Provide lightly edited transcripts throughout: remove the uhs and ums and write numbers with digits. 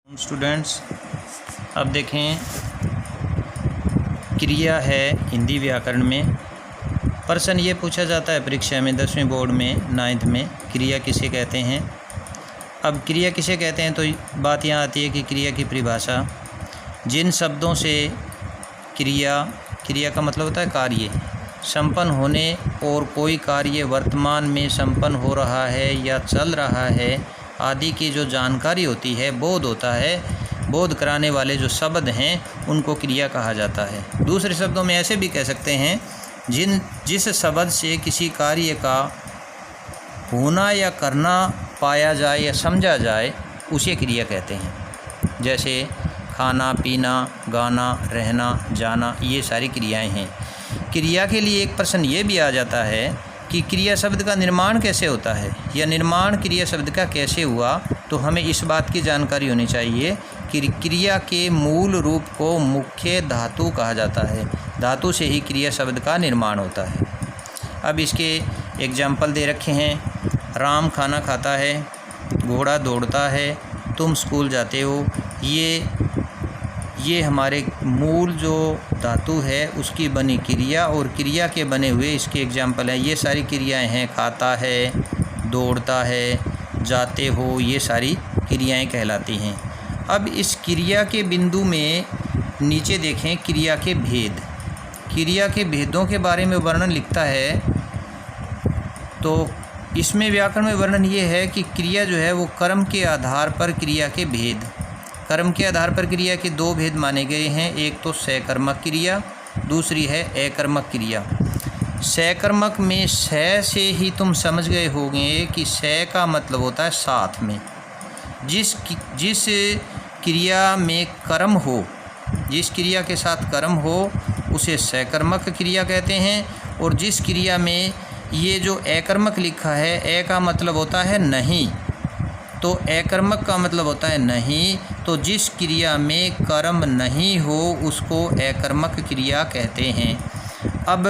Students, अब देखें क्रिया है हिंदी व्याकरण में। प्रश्न ये पूछा जाता है परीक्षा में 10वीं बोर्ड में 9th में, क्रिया किसे कहते हैं। अब क्रिया किसे कहते हैं तो बात यहाँ आती है कि क्रिया की परिभाषा, जिन शब्दों से क्रिया का मतलब होता है कार्य, संपन्न होने और कोई कार्य वर्तमान में संपन्न हो रहा है या चल रहा है आदि की जो जानकारी होती है, बोध होता है, बोध कराने वाले जो शब्द हैं उनको क्रिया कहा जाता है। दूसरे शब्दों में ऐसे भी कह सकते हैं, जिस शब्द से किसी कार्य का होना या करना पाया जाए या समझा जाए उसे क्रिया कहते हैं। जैसे खाना, पीना, गाना, रहना, जाना, ये सारी क्रियाएं हैं। क्रिया के लिए एक प्रश्न ये भी आ जाता है कि क्रिया शब्द का निर्माण कैसे होता है या निर्माण क्रिया शब्द का कैसे हुआ, तो हमें इस बात की जानकारी होनी चाहिए कि क्रिया के मूल रूप को मुख्य धातु कहा जाता है। धातु से ही क्रिया शब्द का निर्माण होता है। अब इसके एग्जाम्पल दे रखे हैं। राम खाना खाता है, घोड़ा दौड़ता है, तुम स्कूल जाते हो। ये हमारे मूल जो धातु है उसकी बनी क्रिया और क्रिया के बने हुए इसके एग्जाम्पल हैं। ये सारी क्रियाएं हैं, खाता है, दौड़ता है, जाते हो, ये सारी क्रियाएं कहलाती हैं। अब इस क्रिया के बिंदु में नीचे देखें क्रिया के भेद। क्रिया के भेदों के बारे में वर्णन लिखता है, तो इसमें व्याकरण में वर्णन ये है कि क्रिया जो है वो कर्म के आधार पर क्रिया के भेद, कर्म के आधार पर क्रिया के दो भेद माने गए हैं। एक तो सकर्मक क्रिया, दूसरी है अकर्मक क्रिया। सकर्मक में स से ही तुम समझ गए होंगे कि स का मतलब होता है साथ में। जिस क्रिया में कर्म हो, जिस क्रिया के साथ कर्म हो उसे सकर्मक क्रिया कहते हैं। और जिस क्रिया में ये जो अकर्मक लिखा है, अ का मतलब होता है नहीं, तो अकर्मक का मतलब होता है नहीं, तो जिस क्रिया में कर्म नहीं हो उसको अकर्मक क्रिया कहते हैं। अब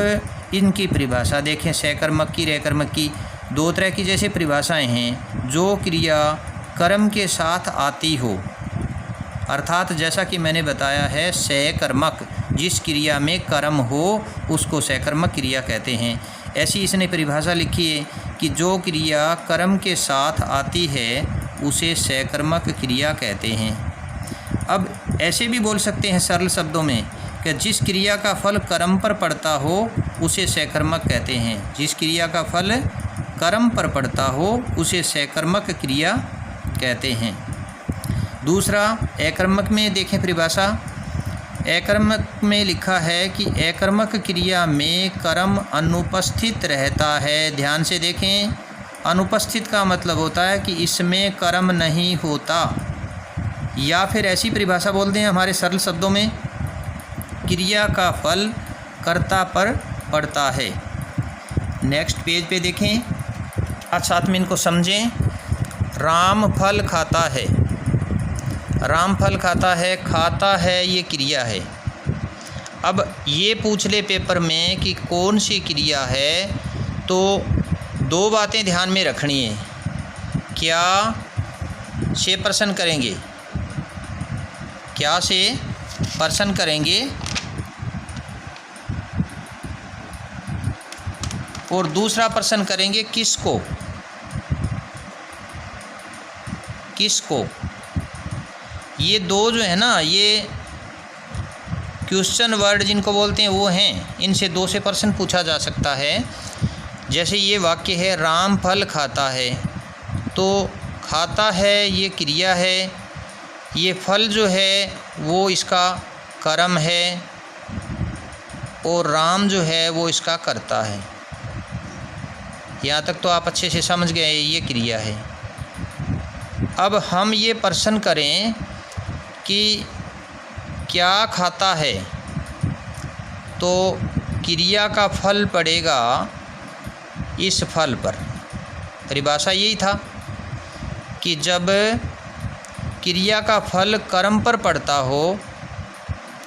इनकी परिभाषा देखें, सकर्मक की, अकर्मक की, दो तरह की जैसे परिभाषाएं हैं। जो क्रिया कर्म के साथ आती हो, अर्थात जैसा कि मैंने बताया है सकर्मक, जिस क्रिया में कर्म हो उसको सकर्मक क्रिया कहते हैं। ऐसी इसने परिभाषा लिखी है कि जो क्रिया कर्म के साथ आती है उसे सकर्मक क्रिया कहते हैं। अब ऐसे भी बोल सकते हैं सरल शब्दों में कि जिस क्रिया का फल कर्म पर पड़ता हो उसे सकर्मक कहते हैं। जिस क्रिया का फल कर्म पर पड़ता हो उसे सकर्मक क्रिया कहते हैं। दूसरा अकर्मक में देखें परिभाषा। अकर्मक में लिखा है कि अकर्मक क्रिया में कर्म अनुपस्थित रहता है। ध्यान से देखें, अनुपस्थित का मतलब होता है कि इसमें कर्म नहीं होता। या फिर ऐसी परिभाषा बोलते हैं हमारे सरल शब्दों में, क्रिया का फल कर्ता पर पड़ता है। नेक्स्ट पेज पे देखें, आज साथ में इनको समझें। राम फल खाता है, राम फल खाता है ये क्रिया है। अब ये पूछ ले पेपर में कि कौन सी क्रिया है, तो दो बातें ध्यान में रखनी है। क्या से प्रश्न करेंगे, क्या से प्रश्न करेंगे, और दूसरा प्रश्न करेंगे किसको, किसको। ये दो जो है ना, ये क्वेश्चन वर्ड जिनको बोलते हैं वो हैं। इनसे दो से प्रश्न पूछा जा सकता है। जैसे ये वाक्य है, राम फल खाता है, तो खाता है ये क्रिया है, ये फल जो है वो इसका कर्म है, और राम जो है वो इसका कर्ता है। यहाँ तक तो आप अच्छे से समझ गए, ये क्रिया है। अब हम ये प्रश्न करें कि क्या खाता है, तो क्रिया का फल पड़ेगा इस फल पर। परिभाषा यही था कि जब क्रिया का फल कर्म पर पड़ता हो,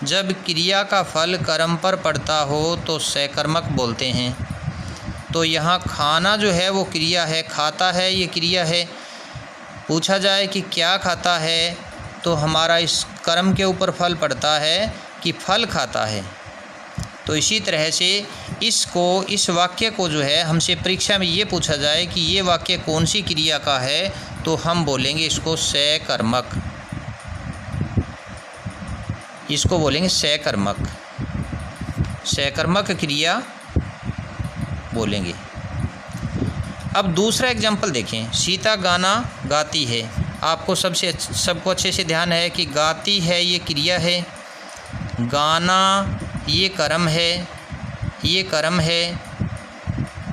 जब क्रिया का फल कर्म पर पड़ता हो तो सकर्मक बोलते हैं। तो यहाँ खाना जो है वो क्रिया है, खाता है ये क्रिया है। पूछा जाए कि क्या खाता है तो हमारा इस कर्म के ऊपर फल पड़ता है कि फल खाता है। तो इसी तरह से इस वाक्य को जो है हमसे परीक्षा में ये पूछा जाए कि ये वाक्य कौन सी क्रिया का है, तो हम बोलेंगे इसको सकर्मक, इसको बोलेंगे सकर्मक, सकर्मक क्रिया बोलेंगे। अब दूसरा एग्जाम्पल देखें, सीता गाना गाती है। आपको सबको अच्छे से ध्यान है कि गाती है ये क्रिया है, गाना ये कर्म है, ये कर्म है,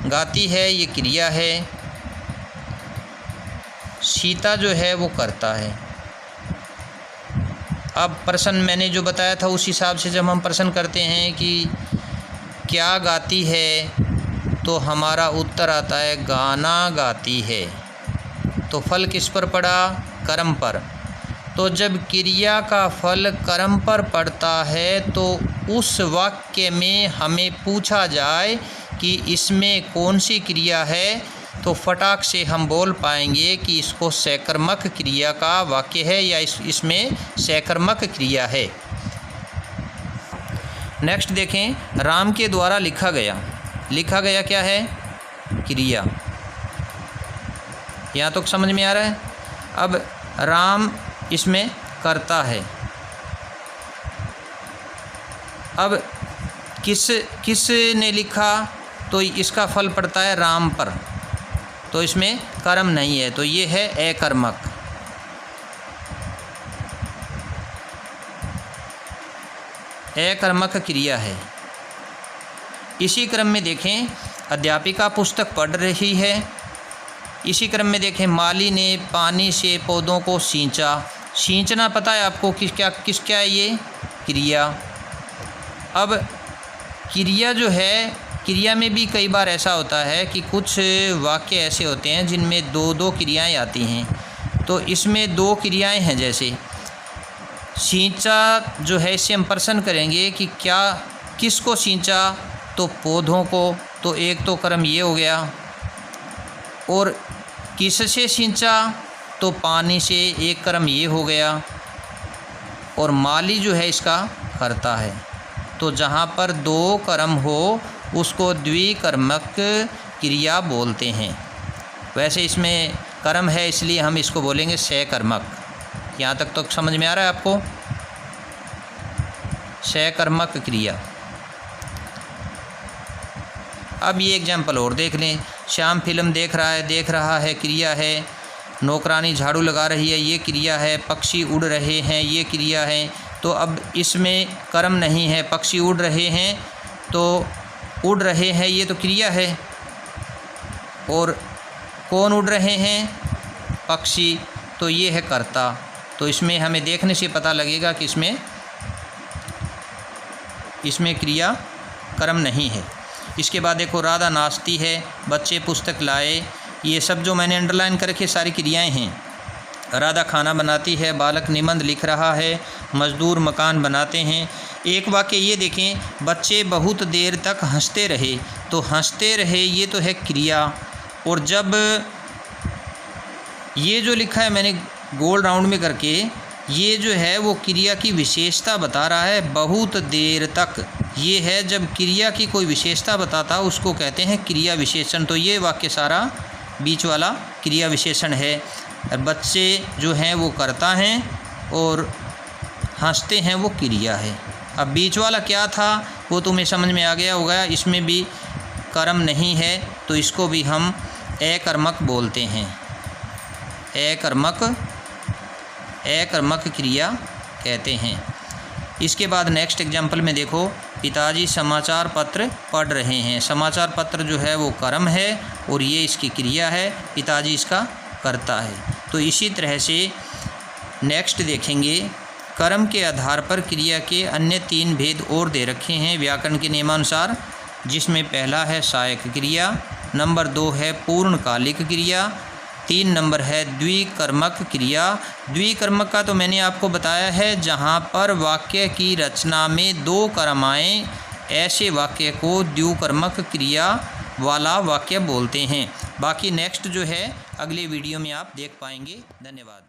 गाती है ये क्रिया है, सीता जो है वो करता है। अब प्रश्न मैंने जो बताया था उस हिसाब से जब हम प्रश्न करते हैं कि क्या गाती है, तो हमारा उत्तर आता है गाना गाती है। तो फल किस पर पड़ा? कर्म पर। तो जब क्रिया का फल कर्म पर पड़ता है तो उस वाक्य में हमें पूछा जाए कि इसमें कौन सी क्रिया है, तो फटाक से हम बोल पाएंगे कि इसको सकर्मक क्रिया का वाक्य है या इसमें सकर्मक क्रिया है। नेक्स्ट देखें, राम के द्वारा लिखा गया क्या है? क्रिया। यहाँ तक समझ में आ रहा है? अब राम इसमें करता है। अब किस ने लिखा, तो इसका फल पड़ता है राम पर, तो इसमें कर्म नहीं है, तो ये है अकर्मक। अकर्मक क्रिया है। इसी क्रम में देखें, अध्यापिका पुस्तक पढ़ रही है। इसी क्रम में देखें, माली ने पानी से पौधों को सींचा। सींचना पता है आपको क्या है? ये क्रिया। अब क्रिया जो है, क्रिया में भी कई बार ऐसा होता है कि कुछ वाक्य ऐसे होते हैं जिनमें दो क्रियाएं आती हैं। तो इसमें दो क्रियाएं हैं, जैसे सींचा जो है, इससे हम प्रश्न करेंगे कि क्या किसको सींचा, तो पौधों को। तो एक तो कर्म ये हो गया। और किससे सींचा, तो पानी से, एक कर्म ये हो गया। और माली जो है इसका करता है। तो जहाँ पर दो कर्म हो उसको द्विकर्मक क्रिया बोलते हैं। वैसे इसमें कर्म है इसलिए हम इसको बोलेंगे सकर्मक। यहाँ तक तो समझ में आ रहा है आपको? सकर्मक क्रिया। अब ये एग्जाम्पल और देख लें। श्याम फिल्म देख रहा है क्रिया है। नौकरानी झाड़ू लगा रही है, ये क्रिया है। पक्षी उड़ रहे हैं, ये क्रिया है। तो अब इसमें कर्म नहीं है, पक्षी उड़ रहे हैं, तो उड़ रहे हैं ये तो क्रिया है। और कौन उड़ रहे हैं? पक्षी, तो ये है कर्ता। तो इसमें हमें देखने से पता लगेगा कि इसमें क्रिया कर्म नहीं है। इसके बाद देखो, राधा नाचती है, बच्चे पुस्तक लाए। ये सब जो मैंने अंडरलाइन करके सारी क्रियाएं हैं। राधा खाना बनाती है, बालक निबंध लिख रहा है, मजदूर मकान बनाते हैं। एक वाक्य ये देखें, बच्चे बहुत देर तक हंसते रहे। तो हंसते रहे ये तो है क्रिया। और जब ये जो लिखा है मैंने गोल राउंड में करके, ये जो है वो क्रिया की विशेषता बता रहा है, बहुत देर तक। ये है जब क्रिया की कोई विशेषता बताता है उसको कहते हैं क्रिया विशेषण। तो ये वाक्य सारा बीच वाला क्रिया विशेषण है। बच्चे जो हैं वो कर्ता हैं और हंसते हैं वो क्रिया है। अब बीच वाला क्या था वो तुम्हें समझ में आ गया होगा। इसमें भी कर्म नहीं है, तो इसको भी हम अकर्मक बोलते हैं। अकर्मक क्रिया कहते हैं। इसके बाद नेक्स्ट एग्जाम्पल में देखो, पिताजी समाचार पत्र पढ़ रहे हैं। समाचार पत्र जो है वो कर्म है और ये इसकी क्रिया है, पिताजी इसका करता है। तो इसी तरह से नेक्स्ट देखेंगे, कर्म के आधार पर क्रिया के अन्य 3 भेद और दे रखे हैं व्याकरण के नियमानुसार, जिसमें पहला है सहायक क्रिया, नंबर 2 है पूर्णकालिक क्रिया, 3 नंबर है द्विकर्मक क्रिया। द्विकर्मक का तो मैंने आपको बताया है, जहाँ पर वाक्य की रचना में 2 कर्म आए, ऐसे वाक्य को द्विकर्मक क्रिया वाला वाक्य बोलते हैं। बाकी नेक्स्ट जो है अगले वीडियो में आप देख पाएंगे। धन्यवाद।